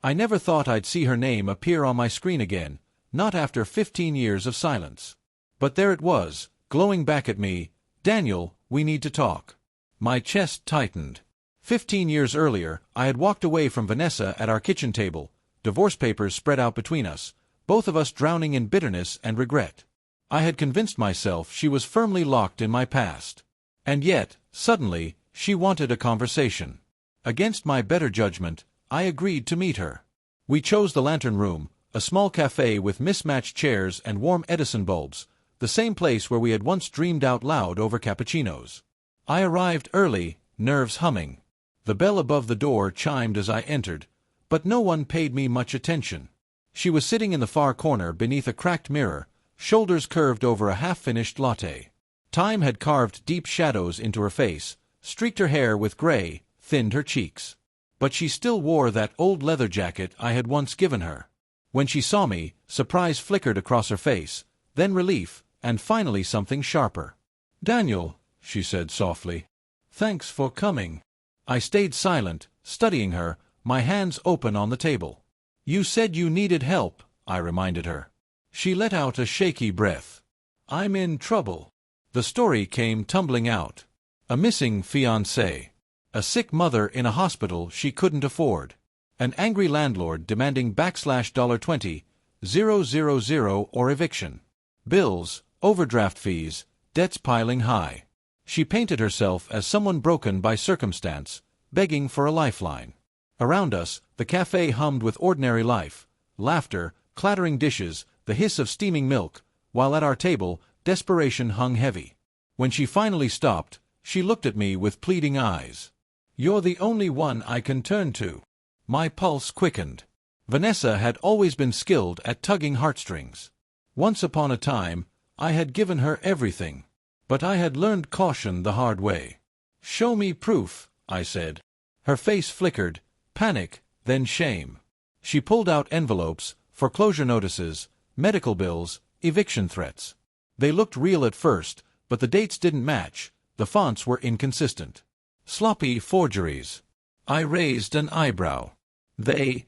I never thought I'd see her name appear on my screen again, not after 15 years of silence. But there it was, glowing back at me. "Daniel, we need to talk." My chest tightened. 15 years earlier, I had walked away from Vanessa at our kitchen table, divorce papers spread out between us, both of us drowning in bitterness and regret. I had convinced myself she was firmly locked in my past. And yet, suddenly, she wanted a conversation. Against my better judgment, I agreed to meet her. We chose the Lantern Room, a small cafe with mismatched chairs and warm Edison bulbs, the same place where we had once dreamed out loud over cappuccinos. I arrived early, nerves humming. The bell above the door chimed as I entered, but no one paid me much attention. She was sitting in the far corner beneath a cracked mirror, shoulders curved over a half-finished latte. Time had carved deep shadows into her face, streaked her hair with gray, thinned her cheeks. But she still wore that old leather jacket I had once given her. When she saw me, surprise flickered across her face, then relief, and finally something sharper. "Daniel," she said softly. "Thanks for coming." I stayed silent, studying her, my hands open on the table. "You said you needed help," I reminded her. She let out a shaky breath. "I'm in trouble." The story came tumbling out. A missing fiancé. A sick mother in a hospital she couldn't afford. An angry landlord demanding $20,000 or eviction. Bills, overdraft fees, debts piling high. She painted herself as someone broken by circumstance, begging for a lifeline. Around us, the cafe hummed with ordinary life, laughter, clattering dishes, the hiss of steaming milk, while at our table, desperation hung heavy. When she finally stopped, she looked at me with pleading eyes. "You're the only one I can turn to." My pulse quickened. Vanessa had always been skilled at tugging heartstrings. Once upon a time, I had given her everything. But I had learned caution the hard way. "Show me proof," I said. Her face flickered, panic, then shame. She pulled out envelopes, foreclosure notices, medical bills, eviction threats. They looked real at first, but the dates didn't match, the fonts were inconsistent. Sloppy forgeries. I raised an eyebrow. They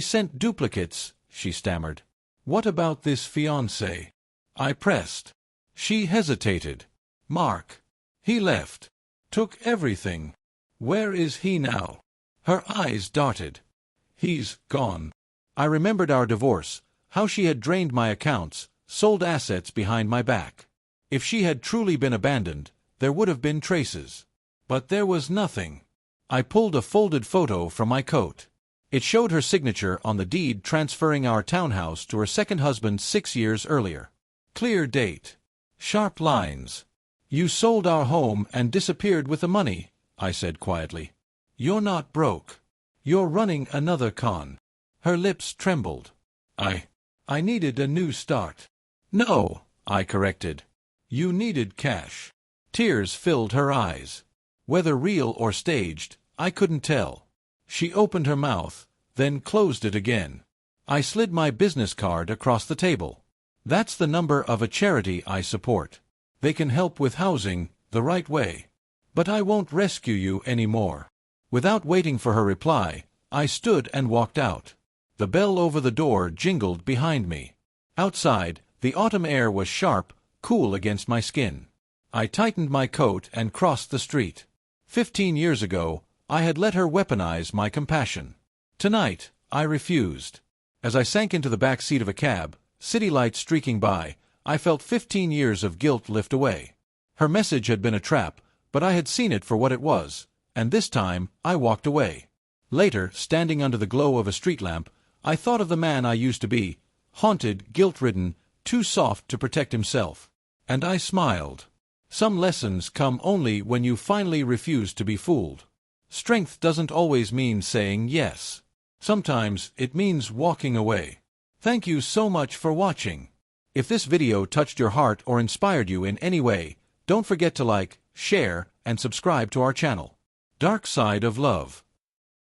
sent duplicates," she stammered. "What about this fiancé?" I pressed. She hesitated. "Mark. He left. Took everything. Where is he now?" Her eyes darted. "He's gone." I remembered our divorce, how she had drained my accounts, sold assets behind my back. If she had truly been abandoned, there would have been traces. But there was nothing. I pulled a folded photo from my coat. It showed her signature on the deed transferring our townhouse to her second husband 6 years earlier. Clear date. Sharp lines. "You sold our home and disappeared with the money," I said quietly. "You're not broke. You're running another con." Her lips trembled. I needed a new start." "No," I corrected. "You needed cash." Tears filled her eyes. Whether real or staged, I couldn't tell. She opened her mouth, then closed it again. I slid my business card across the table. "That's the number of a charity I support. They can help with housing, the right way. But I won't rescue you anymore." Without waiting for her reply, I stood and walked out. The bell over the door jingled behind me. Outside, the autumn air was sharp, cool against my skin. I tightened my coat and crossed the street. 15 years ago, I had let her weaponize my compassion. Tonight, I refused. As I sank into the back seat of a cab, city lights streaking by, I felt 15 years of guilt lift away. Her message had been a trap, but I had seen it for what it was, and this time I walked away. Later, standing under the glow of a street lamp, I thought of the man I used to be, haunted, guilt-ridden, too soft to protect himself. And I smiled. Some lessons come only when you finally refuse to be fooled. Strength doesn't always mean saying yes. Sometimes it means walking away. Thank you so much for watching. If this video touched your heart or inspired you in any way, don't forget to like, share, and subscribe to our channel. Dark Side of Love.